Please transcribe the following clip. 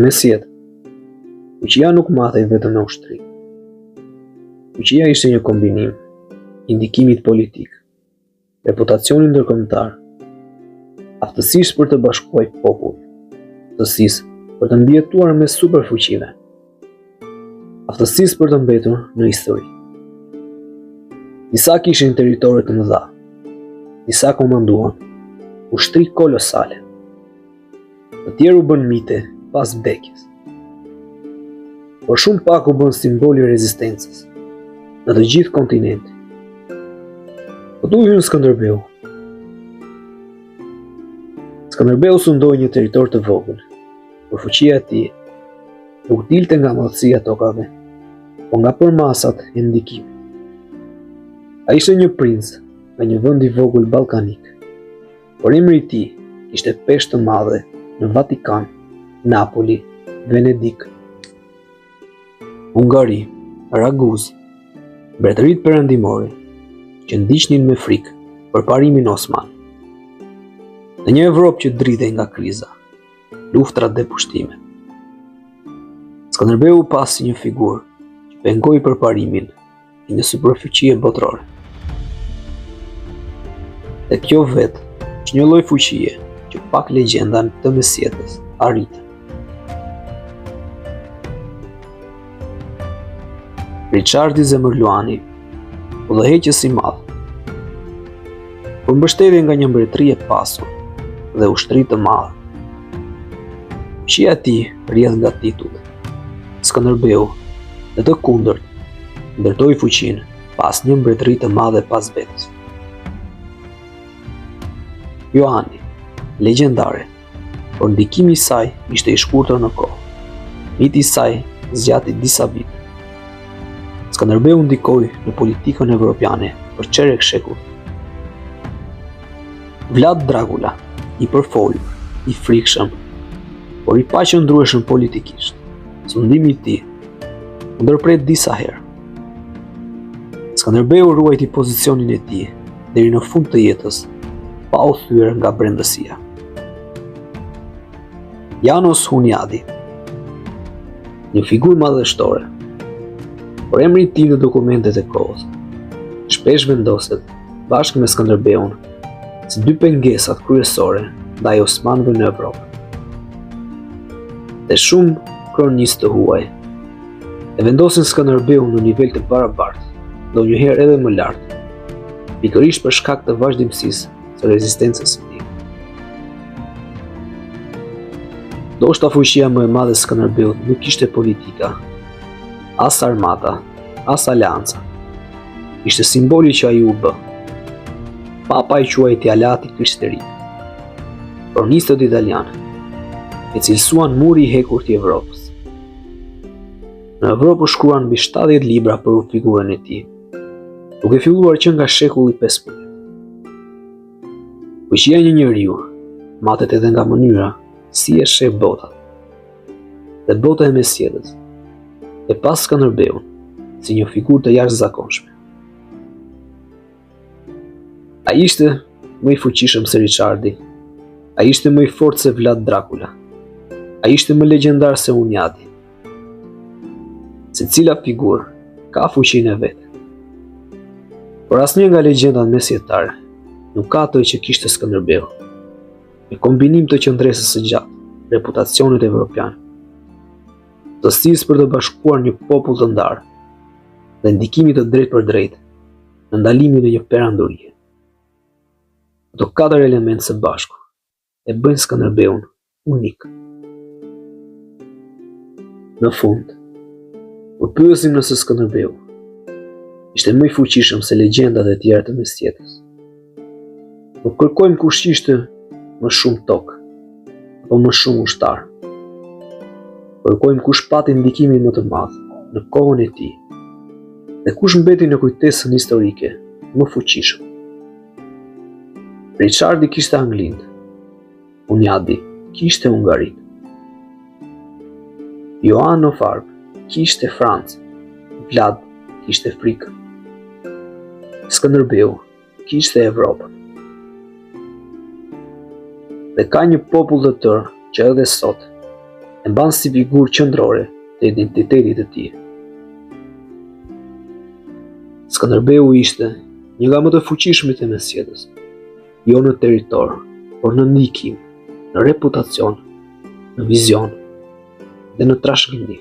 mesjet, fuqia nuk matej vetëm në ushtri. Fuqia ishte një kombinim i ndikimit politik, reputacionit ndërkombëtar, aftësisë për të bashkuar popull, aftësisë për të mbijetuar mes superfuqive, aftësisë për të mbetur në histori. Disa kishin territore të mëdha, disa komanduan ushtri kolosale, të tjerë u bën mite pas vdekjes, por shumë pak u bën simboli i rezistencës në të gjithë kontinentin. Po du hyn Skënderbeu. Skënderbeu sundoi një territor të vogël, por fuqia e tij nuk dilte nga madhësia e tokave, po nga përmasat e ndikimit. Ai ishte një princ nga një vend i vogël ballkanik, por emri i tij ishte peshë të madhe në Vatikan, Napoli, Venedik, Hungari, Raguz, mbretëritë perëndimore që ndiqnin me frikë për parimin osman. Në një Evropë që dridhej nga kriza, luftrat dhe pushtimet. Skënderbeu pasi një figurë që pengoi për parimin e një superfuqie botërore. Dhe kjo vetë është një lloj fuqie që pak legjenda të mesjetës arritën. Richardi Zemërluani, udhëheqës i madh, për mbështetje nga një mbretëri e pasur dhe ushtri të madh. Fuqia e tij rrjedh nga titullet. Skënderbeu, në të kundërt, ndërtoi fuqinë pas një mbretëri të madhe pas vetes. Johani, legjendare, por ndikimi i saj ishte i shkurtër në kohë. Miti i saj zgjati disa vite. Skënderbeu ndikoi në politikën evropiane për çerek shekull. Vlad Dracula, i përfolur, i frikshëm, por i paqëndrueshëm politikisht. Sundimi i tij u ndërpret disa herë. Skënderbeu ruajti pozicionin e tij deri në fund të jetës, pa u thyer nga brendësia. Janos Hunyadi, një figurë madhështore, por emri i tij në dokumentet e kohës shpesh vendoset bashkë me Skënderbeun si dy pengesat kryesore ndaj osmanëve në Evropë. Dhe shumë kronistë të huaj e vendosin Skënderbeun në nivel të barabartë, ndonjëherë edhe më lart, pikërisht për shkak të vazhdimësisë së rezistencës së tij. Ndoshta fuqia më e madhe e Skënderbeut nuk ishte politika, as armata, as aleanca. Ishte simboli që ai u bë. Papa i quajti Alati Krishterik. Kronistët italianë e cilësuan muri i hekur të Evropës. Në Evropë shkruan mbi 70 libra për figurën e tij, duke filluar që nga shekulli 15. Fuqia e një njeriu matet edhe nga mënyra si e sheh botat. Dhe bota e mesjetës e pas Skënderbeun si një figurë të jashtëzakonshme. Ai ishte më i fuqishëm se Richardi, ai ishte më i fortë se Vlad Dracula, ai ishte më legjendar se Hunyadi. Secila figurë ka fuqinë e vet. Por asnjë nga legjendat mesjetare nuk ka atë që kishte Skënderbeu, me kombinim të qëndresës së gjatë, reputacionit evropian, tësisë për të bashkuar një popull të ndarë dhe ndikimit të drejtë për drejtë në ndalimin e një perandorie. Ato 4 elementë së bashku e bëjnë Skënderbeun unik. Në fund, kur pyesim nëse Skënderbeu ishte më i fuqishëm se legjendat e tjera të mesjetës, nuk kërkojmë kush ishte më shumë tokë apo më shumë ushtar. Kërkojmë kush pati ndikimin më të madh në kohën e tij dhe kush mbeti në kujtesën historike më fuqishëm. Richardi kishte Anglinë, Hunyadi kishte Hungarinë, Joan of Arc kishte Francë, Vlad kishte Frikën, Skënderbeu kishte Evropën. Dhe ka një popull të tërë që edhe sot e mban si figurë qendrore të identitetit të tij. Skënderbeu ishte një nga më të fuqishmit e mesjetës, jo në territor, por në ndikim, në reputacion, në vizion dhe në trashëgimi.